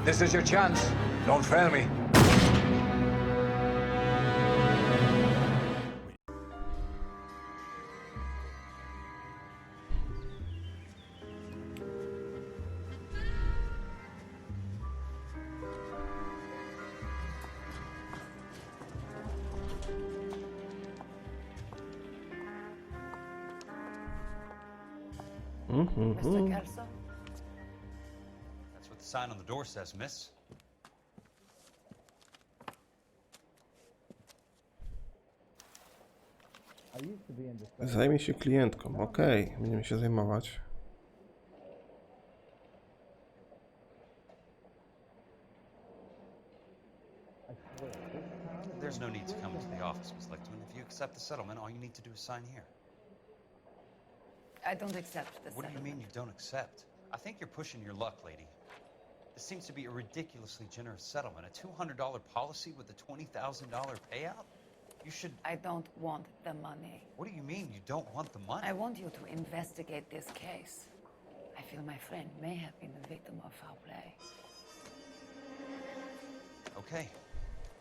This is your chance. Don't fail me. Mr. Kelso? That's what the sign on the door says, miss. Zajmie się klientką. Okej, będziemy się zajmować. There's no need to come into the office, Miss Lichtman. If you accept the settlement, all you need to do is sign here. I don't accept the What do you settlement. mean you don't accept? I think you're pushing your luck, lady. This seems to be a ridiculously generous settlement. A $200 policy with a $20,000 payout? You should... I don't want the money. What do you mean you don't want the money? I want you to investigate this case. I feel my friend may have been the victim of foul play. Okay.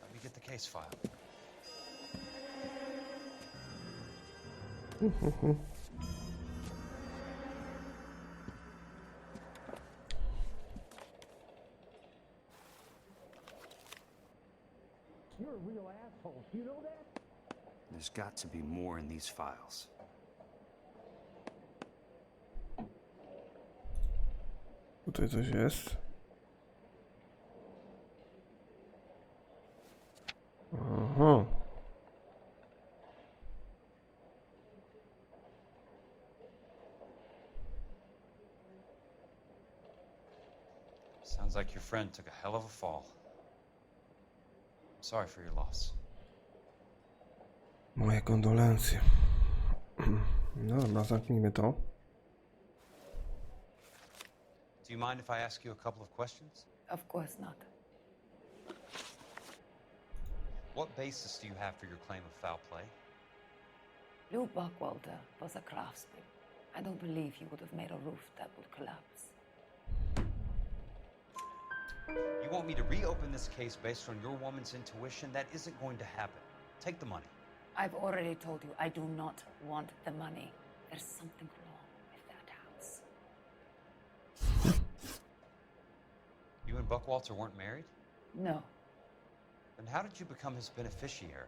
Let me get the case file. You're a real asshole. You know that? There's got to be more in these files. Tutaj coś jest. Aha. Sounds like your friend took a hell of a fall. I'm sorry for your loss. Moje kondolencje. No dobra, zamknijmy to. Do you mind if I ask you a couple of questions? Of course not. What basis do you have for your claim of foul play? Lou Buckwalter was a craftsman. I don't believe he would have made a roof that would collapse. You want me to reopen this case based on your woman's intuition? That isn't going to happen. Take the money. I've already told you I do not want the money. There's something wrong with that house. You and Buckwalter weren't married? No, Then how did you become his beneficiary?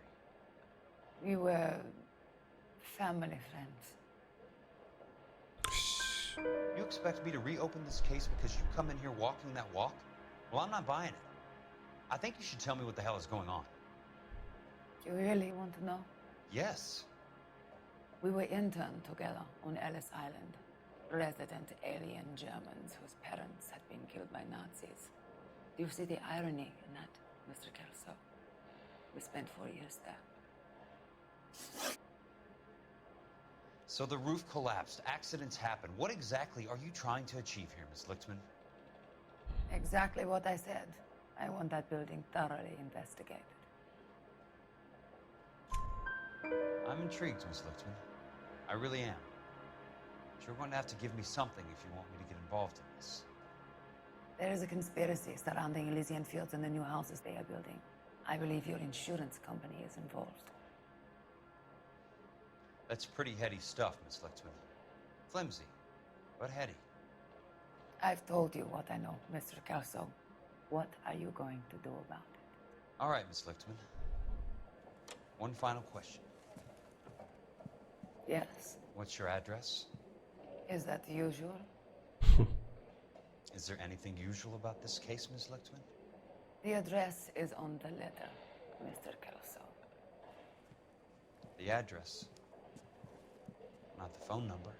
we were family friends. You expect me to reopen this case because you come in here walking that walk? Well, I'm not buying it. I think you should tell me what the hell is going on. You really want to know? Yes. We were interned together on Ellis Island. Resident alien Germans whose parents had been killed by Nazis. Do you see the irony in that, Mr. Kelso? We spent 4 years there. So the roof collapsed, accidents happen. What exactly are you trying to achieve here, Miss Lichtman? Exactly what I said. I want that building thoroughly investigated. I'm intrigued, Miss Lichtman. I really am. But you're going to have to give me something if you want me to get involved in this. There is a conspiracy surrounding Elysian Fields and the new houses they are building. I believe your insurance company is involved. That's pretty heady stuff, Miss Lichtman. Flimsy, but heady. I've told you what I know, Mr. Kelso. What are you going to do about it? All right, Miss Lichtman. One final question. Yes. What's your address? Is that usual? Is there anything usual about this case, Miss Lichtman? The address is on the letter, Mr. Kelso. The address, not the phone number.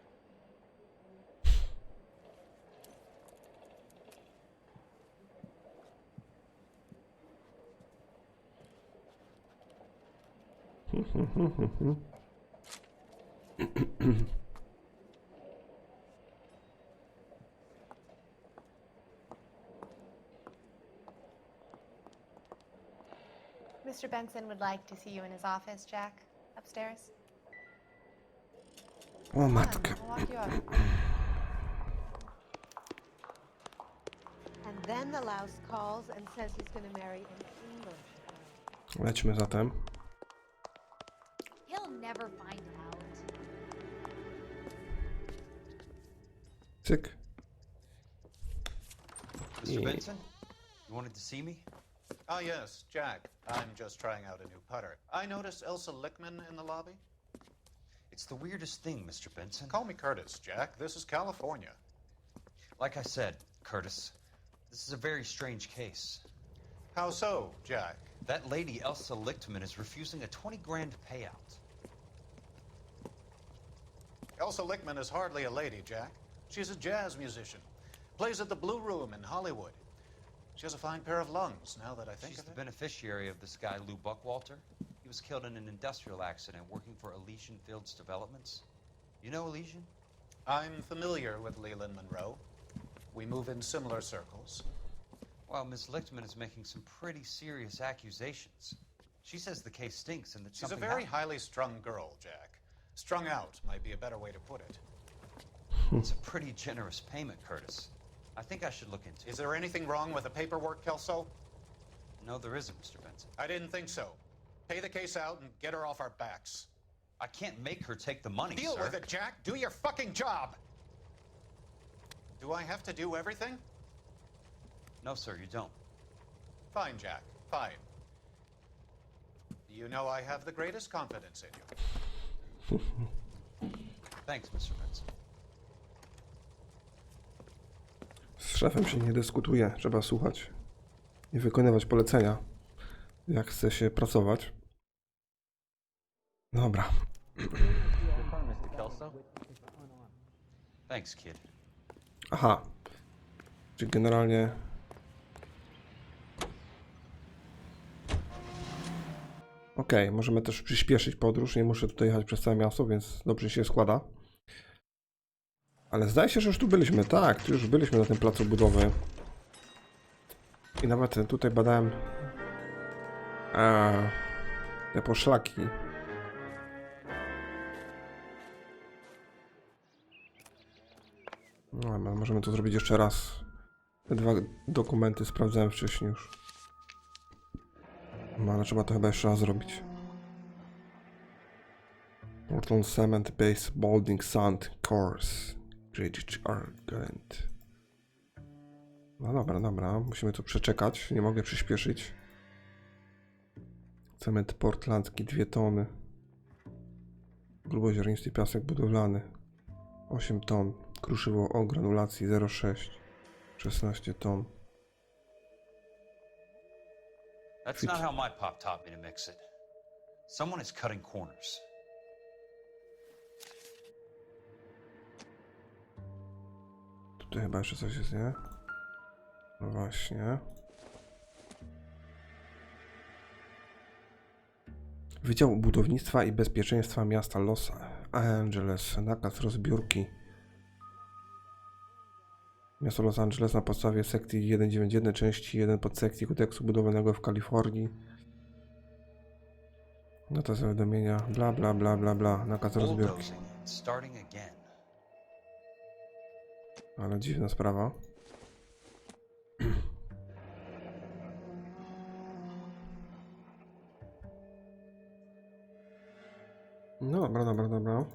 Mr. Benson would like to see you in his office, Jack. Upstairs. O Come on, matka. I'll walk you up. And Then the louse calls and says he's going to marry an English girl. Lećmy zatem. He'll never find out. Cyk. Mr. Benson, you wanted to see me? Ah, yes, Jack. I'm just trying out a new putter. I noticed Elsa Lickman in the lobby. It's the weirdest thing, Mr. Benson. Call me Curtis, Jack. This is California. Like I said, Curtis, this is a very strange case. How so, Jack? That lady, Elsa Lichtman, is refusing a 20 grand payout. Elsa Lickman is hardly a lady, Jack. She's a jazz musician. Plays at the Blue Room in Hollywood. She has a fine pair of lungs, now that I think She's of the it. beneficiary of this guy, Lou Buckwalter. He was killed in an industrial accident working for Elysian Fields Developments. You know Elysian? I'm familiar with Leland Monroe. We move in similar circles. Well, Miss Lichtman is making some pretty serious accusations. She says the case stinks and that She's a something very happened. highly strung girl, Jack. Strung out might be a better way to put it. It's a pretty generous payment, Curtis. I think I should look into it. Is there anything wrong with the paperwork, Kelso? No, there isn't, Mr. Benson. I didn't think so. Pay the case out and get her off our backs. I can't make her take the money, Deal sir. with it, Jack. Do your fucking job. Do I have to do everything? No, sir, you don't. Fine, Jack. Fine. You know I have the greatest confidence in you. Thanks, Mr. Benson. Z szefem się nie dyskutuje, trzeba słuchać i wykonywać polecenia, jak chce się pracować. Dobra. Mr. Kelso? Thanks, kid. Aha. Czyli generalnie... Okej, możemy też przyspieszyć podróż, nie muszę tutaj jechać przez całe miasto, więc dobrze się składa. Ale zdaje się, że już tu byliśmy. Tak, tu już byliśmy na tym placu budowy. I nawet tutaj badałem te poszlaki. No, ale możemy to zrobić jeszcze raz. Te dwa dokumenty sprawdzałem wcześniej już. No, ale trzeba to chyba jeszcze raz zrobić. Portland Cement Base Balding Sand Course. Bridge Argument. No dobra, dobra. Musimy to przeczekać. Nie mogę przyspieszyć. Cement portlandzki 2 tony. Gruboziarnisty piasek budowlany 8 ton. Kruszywo o granulacji 0,6 16 ton. That's not how my pop taught me to mix it. Someone is cutting corners. Tutaj chyba jeszcze coś jest, nie? No właśnie. Wydział Budownictwa i Bezpieczeństwa Miasta Los Angeles. Nakaz rozbiórki. Miasto Los Angeles na podstawie sekcji 191 części 1 podsekcji kodeksu budowlanego w Kalifornii. Nota zawiadomienia. Bla bla bla bla bla. Nakaz rozbiórki. Starting again. Ale dziwna sprawa. No dobra, dobra, dobra.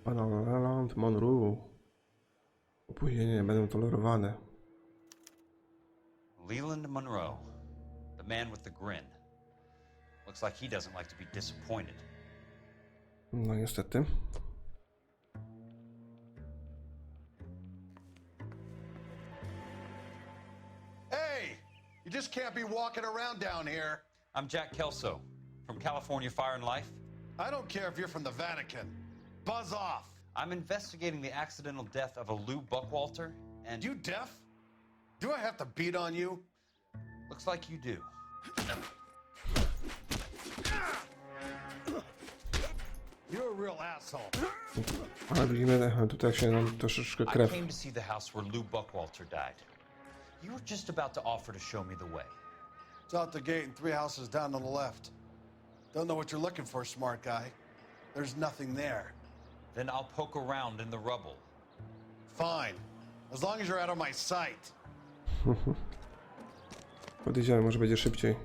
Pana Leland Monroe. Opóźnienie nie będą tolerowane. Leland Monroe, the man with the grin. Looks like he doesn't like to be disappointed. No niestety. Hey! You just can't be walking around down here. I'm Jack Kelso, from California Fire and Life. I don't care if you're from the Vatican. Buzz off. I'm investigating the accidental death of a Lou Buckwalter, and... You deaf? Do I have to beat on you? Looks like you do. You're a real asshole. Ale widzimy, tutaj się nam troszeczkę I krew. came to see the house where Lou Buckwalter died. You were just about to offer to show me the way. It's out the gate and 3 houses down on the left. Don't know what you're looking for, smart guy. There's nothing there. Then I'll poke around in the rubble. Fine. As long as you're out of my sight. Podjedziemy, może będzie szybciej.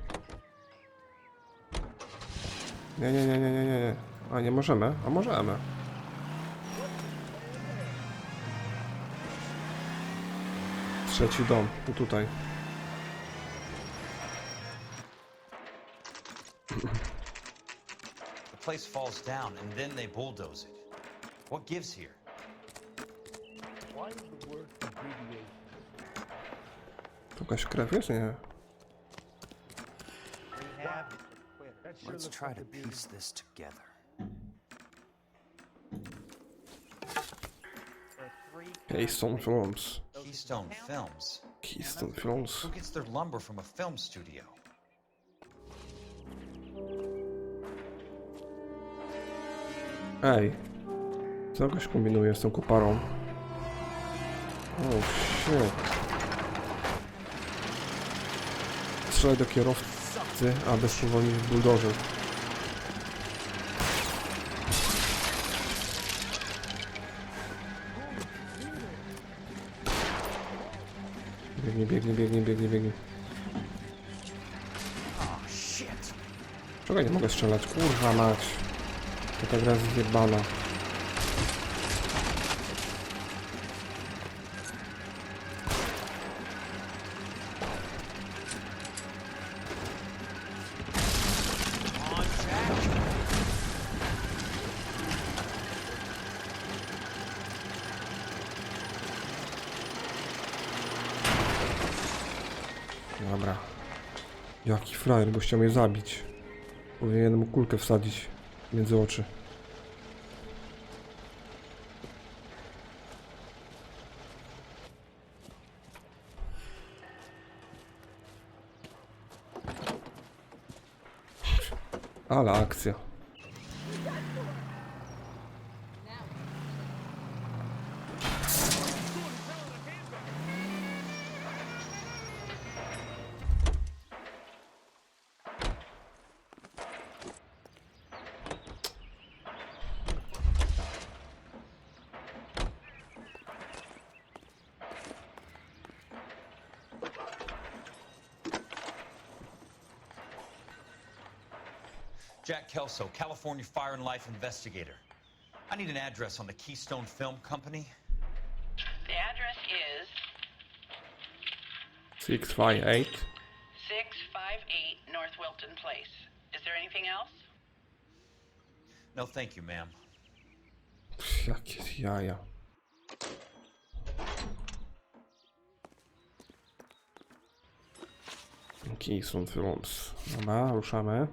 Nie. A nie możemy? A możemy. Trzeci dom, tu tutaj. The place falls down and then they bulldoze it. What gives here? Why is the word abbreviation? Tu jakaś krew jest? Nie. That sure Let's looks try like to a beauty. piece this together. Keystone Films. Keystone Films. Keystone Films. Who gets their lumber from a film studio? Ej. Co goś kombinuje z tą koparą? O, shit. Strzelaj do kierowcy, aby spowolnić buldożer. Biegnie. Oh, shit. Czego nie mogę strzelać? Kurwa mać. To ta gra jest zjebana. Dobra. Jaki frajer, bo chciał mnie zabić. Powinienem mu kulkę wsadzić między oczy. Ale akcja. Jack Kelso, California Fire and Life investigator. I need an address on the Keystone Film Company. The address is 658. 658 North Wilton Place. Is there anything else? No, thank you, ma'am. Jakie jaja. Keystone Films. Dobra, ruszamy.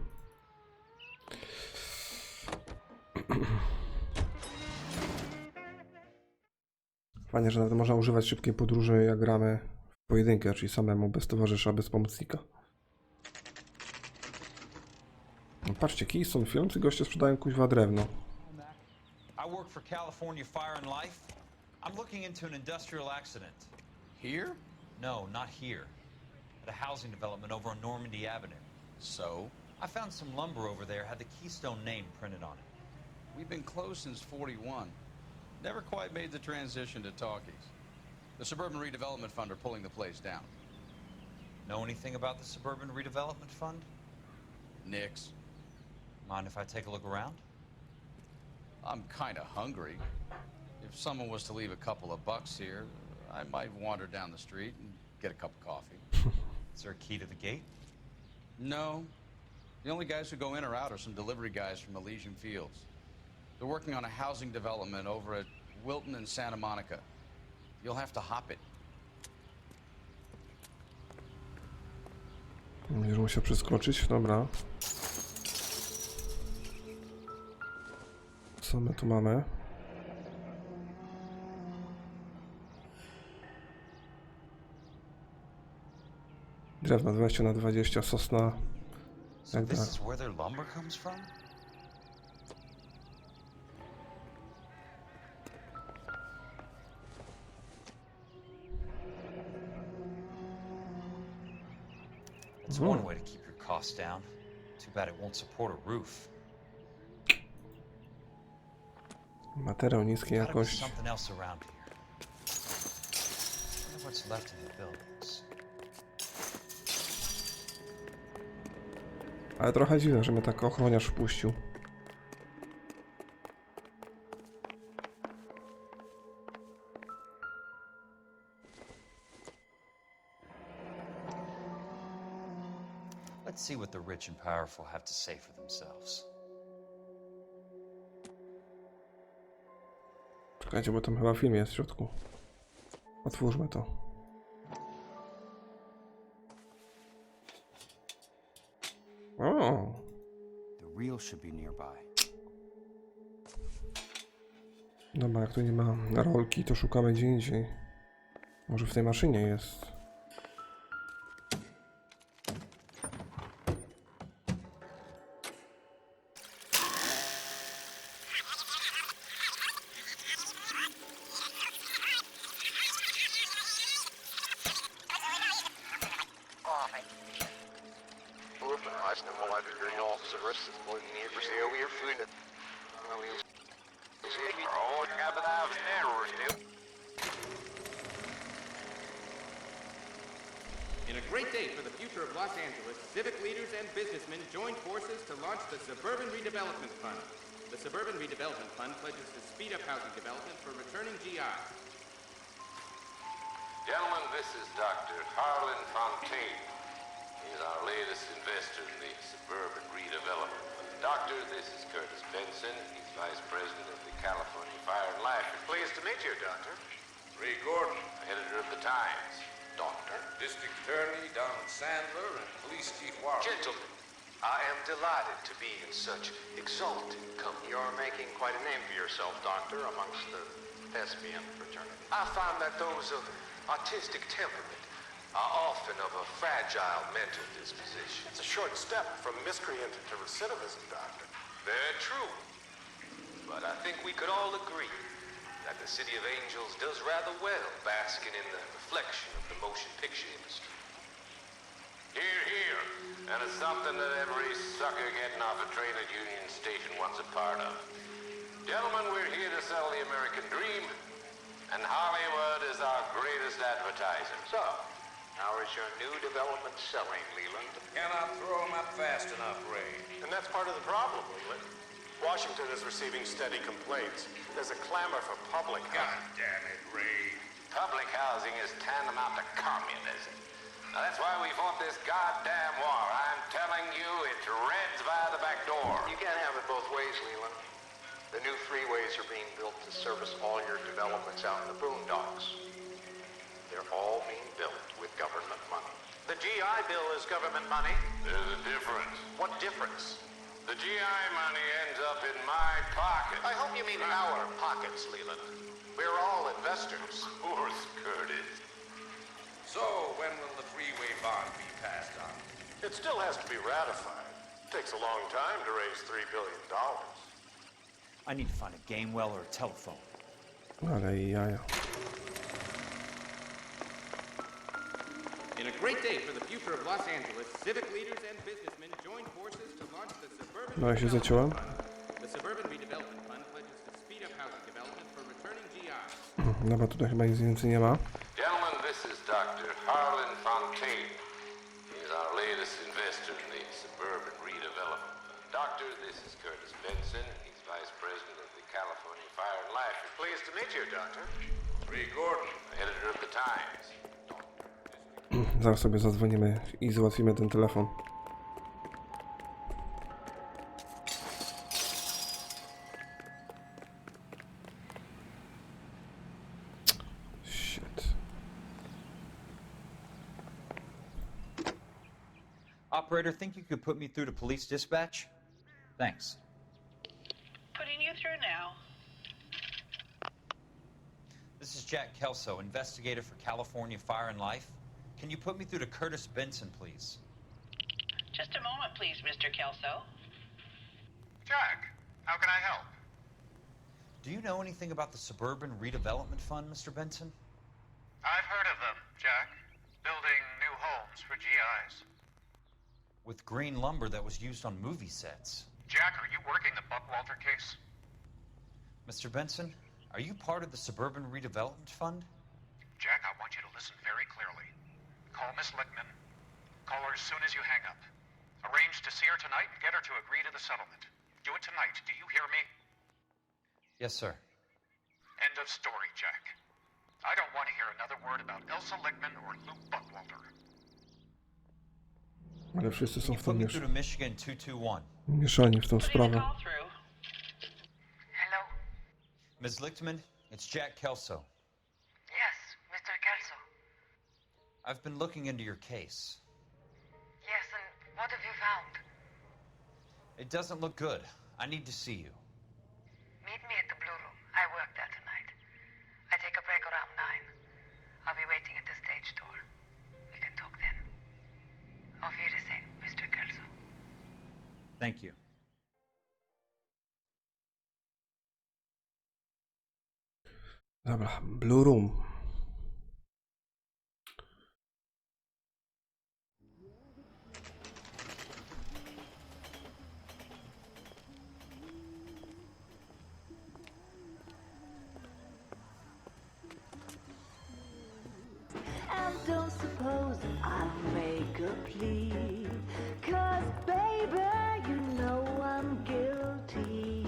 Fajnie, że nawet można używać szybkiej podróży, jak gramy w pojedynkę, czyli samemu, bez towarzysza, bez pomocnika. No, patrzcie, Keystone Films i goście sprzedają kuźwa drewno. I work for California Fire and Life. I'm looking into an industrial accident. Here? No, not here. At a housing development over on Normandy Avenue. So? I found some lumber over there, had the Keystone name printed on it. We've been closed since 41. Never quite made the transition to talkies. The Suburban Redevelopment Fund are pulling the place down. Know anything about the Suburban Redevelopment Fund? Nix. Mind if I take a look around? I'm kind of hungry. If someone was to leave a couple of bucks here, I might wander down the street and get a cup of coffee. Is there a key to the gate? No. The only guys who go in or out are some delivery guys from Elysian Fields. They're working on a housing development over at Wilton and Santa Monica. You'll have to hop it. Będziesz musiał przeskoczyć, dobra. Co my tu mamy? Drewno 20×20, sosna. So Jak this da? is where their lumber comes from? It's one way to keep your costs down. Too bad it won't support a roof. Materiał niskiej Gotta be jakości. something else around here. Wonder what's left in the buildings. Ale trochę dziwne, że mnie tak ochroniarz wpuścił. Let's see what the rich and powerful have to say for themselves. Czekajcie, bo tam chyba film jest w środku. Otwórzmy to. O! The reel should be nearby. Dobra, jak tu nie ma rolki, to szukamy gdzie indziej. Może w tej maszynie jest. In a great day for the future of Los Angeles, civic leaders and businessmen joined forces to launch the Suburban Redevelopment Fund. The Suburban Redevelopment Fund pledges to speed up housing development for returning GIs. Gentlemen, this is Dr. Harlan Fontaine. He's our latest investor in the Suburban Redevelopment Fund. Doctor, this is Curtis Benson. He's Vice President of the California Fire and Life. Pleased to meet you, Doctor. Ray Gordon, editor of the Times. Doctor, District Attorney Donald Sandler, and Police Chief Warren. Gentlemen, I am delighted to be in such exalted company. You're making quite a name for yourself, Doctor, amongst the thespian fraternity. I find that those of artistic temperament are often of a fragile mental disposition. It's a short step from miscreant to recidivism, Doctor. Very true. But I think we could all agree that the City of Angels does rather well basking in the reflection of the motion picture industry. Here, here. And it's something that every sucker getting off a train at Union Station wants a part of. Gentlemen, we're here to sell the American dream, and Hollywood is our greatest advertiser. So, how is your new development selling, Leland? Cannot throw them up fast enough, Ray. And that's part of the problem, Leland. Washington is receiving steady complaints. There's a clamor for public God housing. damn it, Ray. Public housing is tantamount to communism. Now, that's why we fought this goddamn war. I'm telling you, it's Reds via the back door. You can't have it both ways, Leland. The new freeways are being built to service all your developments out in the boondocks. They're all being built with government money. The GI Bill is government money. There's a difference. What difference? The GI money ends up in my pocket. I hope you mean our pockets, Leland. We're all investors. Of course, Curtis. So, when will the freeway bond be passed on? It still has to be ratified. It takes a long time to raise $3 billion. I need to find a game well or a telephone. Ale jaja. In a great day for the future of Los Angeles, civic leaders and businessmen joined forces to launch the Suburban No, ja się zaciąłem. The Suburban Redevelopment Fund pledges to speed up housing development for returning GIs. Dobra, tutaj chyba nic więcej nie ma. Gentlemen, this is Dr. Harlan Fontaine. He's our latest investor in the Suburban Redevelopment Fund. Doctor, this is Curtis Benson. He's Vice President of the California Fire and Life. Pleased to meet you, Doctor. Ray Gordon, editor of the Times. Zaraz sobie zadzwonimy i załatwimy ten telefon. Shit. Operator, think you could put me through to police dispatch? Thanks. Putting you through now. This is Jack Kelso, investigator for California Fire and Life. Can you put me through to Curtis Benson, please? Just a moment, please, Mr. Kelso. Jack, how can I help? Do you know anything about the Suburban Redevelopment Fund, Mr. Benson? I've heard of them, Jack. Building new homes for GIs. With green lumber that was used on movie sets. Jack, are you working the Buckwalter case? Mr. Benson, are you part of the Suburban Redevelopment Fund? Jack, I want you to listen listen very clearly. Call Miss Lickman. Call her as soon as you hang up. Arrange to see her tonight and get her to agree to the settlement. Do it tonight. Do you hear me? Yes, sir. End of story, Jack. I don't want to hear another word about Elsa Lickman or Luke Buckwalter. Ale wszyscy są w to Put me through to Michigan 221. mieszani w tą sprawę. Hello? Ms. Lichtman, it's Jack Kelso. Yes, Mr. Kelso. I've been looking into your case. Yes, and what have you found? It doesn't look good. I need to see you. Meet me at the Blue Room. I work there tonight. I take a break around 9. I'll be waiting at the stage door. We can talk then. Auf Wiedersehen, Mr. Kelso. Thank you. Dobra, Blue Room. And don't suppose I'll make a plea, 'cause baby, you know I'm guilty.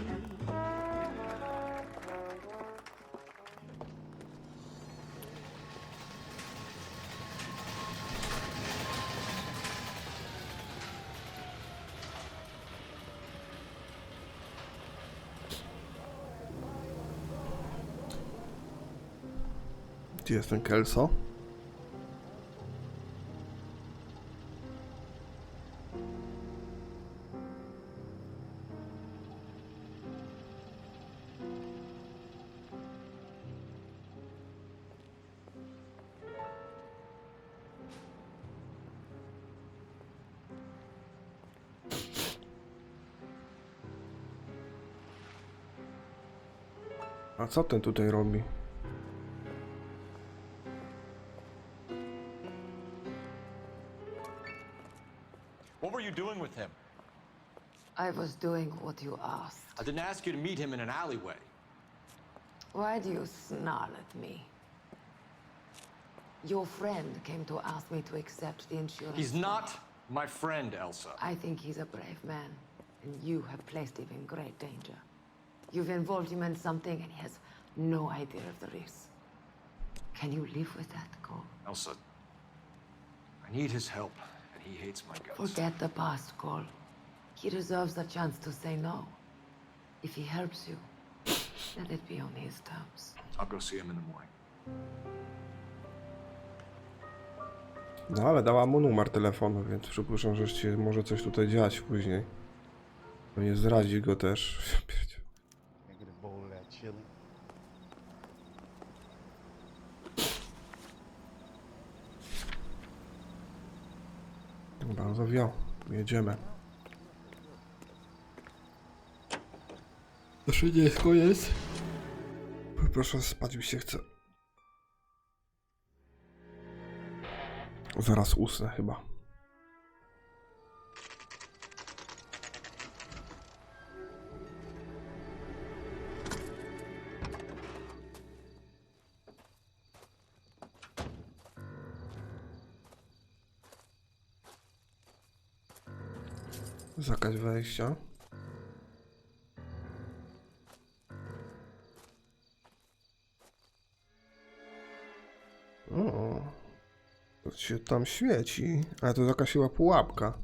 Gdzie jest ten Kelso? A co ten tutaj robi? What were you doing with him? I was doing what you asked. I didn't ask you to meet him in an alleyway. Why do you snarl at me? Your friend came to ask me to accept the insurance. He's not my friend, Elsa. I think he's a brave man, and you have placed him in great danger. You've involved him in something, and he has no idea of the risk. Can you live with that, Cole? Elsa, I need his help, and he hates my guts. Forget the past, Cole. He deserves a chance to say no. If he helps you, let it be on his terms. I'll go see him in the morning. No ale dała mu numer telefonu, więc przypuszczam, że się może coś tutaj dziać później. No nie zdradzi go też. Dobra, zawiał. Jedziemy. Jeszcze nie jest koniec. Proszę, spać mi się chce. Zaraz usnę chyba. Zakaz wejścia. O, to się tam świeci, ale to jakaś chyba pułapka.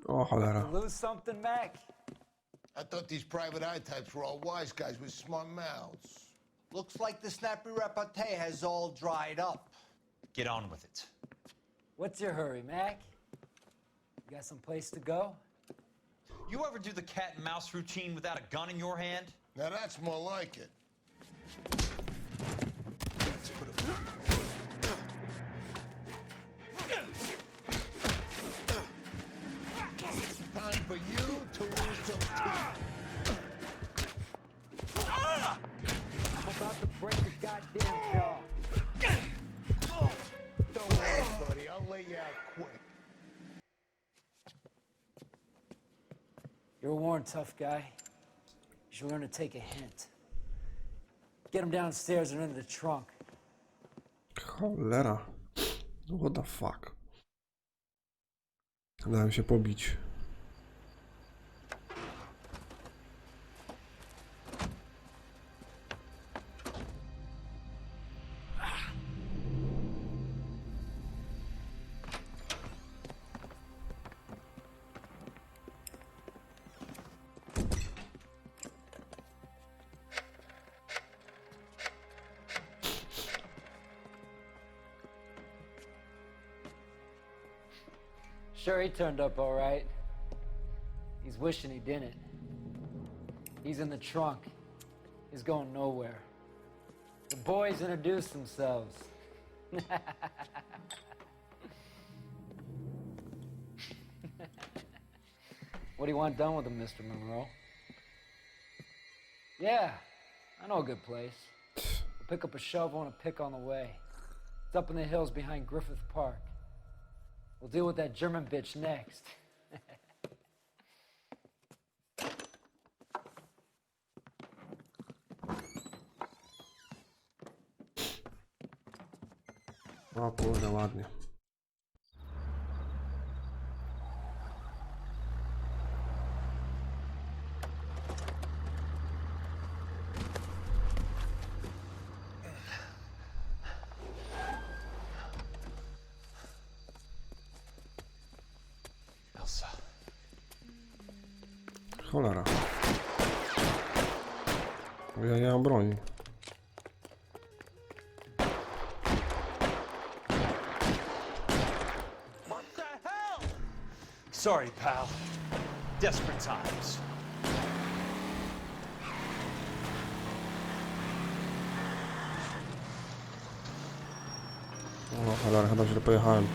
Oh, cholera. Lose something, Mac? I thought these private eye types were all wise guys with smart mouths. Looks like the snappy repartee has all dried up. Get on with it. What's your hurry, Mac? You got some place to go? You ever do the cat and mouse routine without a gun in your hand? Now that's more like it. Time for you You're a worn, tough guy. You should learn to take a hint. Get him downstairs and into the trunk. Cholera. What the fuck? Dałem się pobić. Sure, he turned up all right. He's wishing he didn't. He's in the trunk. He's going nowhere. The boys introduced themselves. What do you want done with him, Mr. Monroe? Yeah, I know a good place. We'll pick up a shovel and a pick on the way. It's up in the hills behind Griffith Park. We'll deal with that German bitch next. O kurde, ładnie. Cholera. Ja nie mam broni. What the hell? Sorry, pal. Desperate times. O, cholera, chyba źle pojechałem.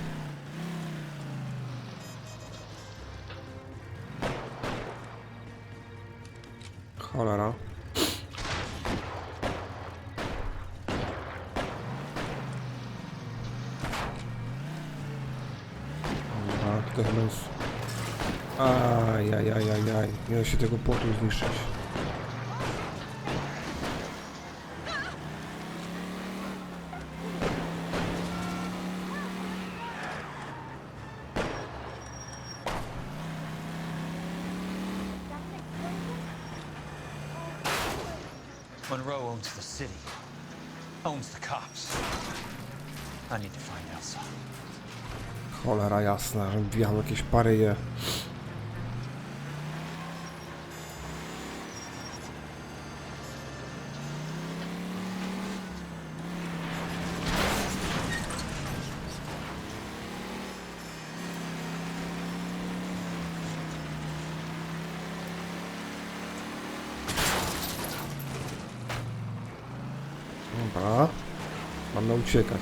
Cholera. Dobra, tutaj chyba jest... Ajajajajaj. Nie da się tego portu zniszczyć. Monroe owns the city, owns the cops. I need to find Elsa. Cholera jasna, że wjechał jakieś paryje. Dobra, mamy uciekać.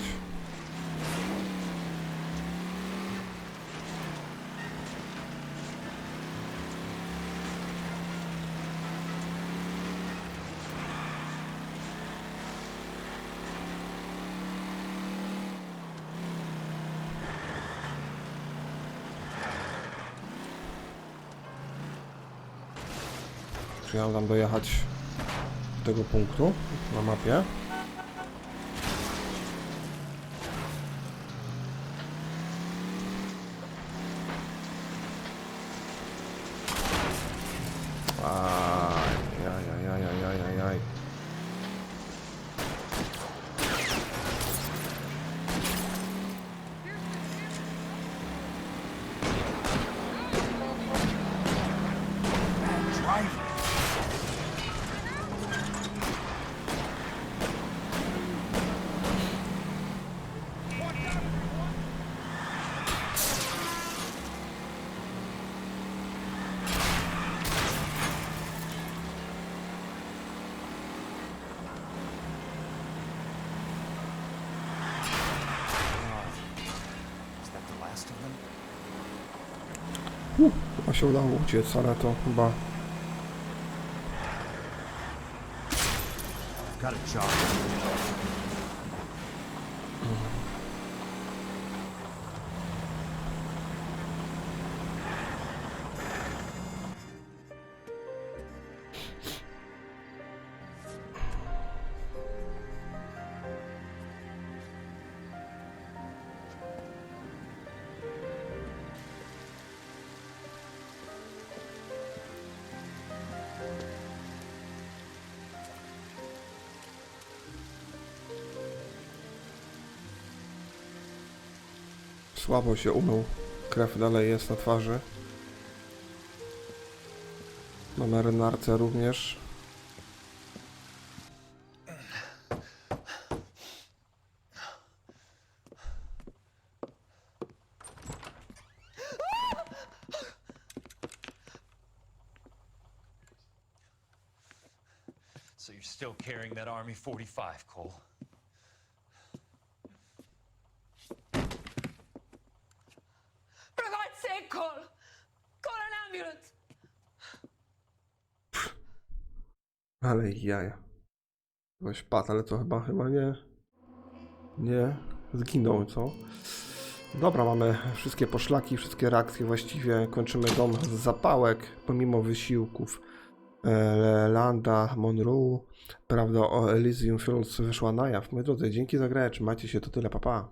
Czy ja mam tam dojechać do tego punktu na mapie? Ajajajajajajaj. Chyba się udało uciec, ale to chyba... Got a job. Słabo się umył. Krew dalej jest na twarzy. Na marynarce również. So you're still carrying that Army 45, Cole? For God's sake, Cole! Call an ambulance! Ale jaja. Ktoś padł, ale to chyba nie. Nie. Zginął, co? Dobra, mamy wszystkie poszlaki, wszystkie reakcje właściwie. Kończymy dom z zapałek, pomimo wysiłków Landa, Monroe. Prawda o Elysium Fields wyszła na jaw. Moi drodzy, dzięki za grę, trzymajcie się, to tyle, pa pa.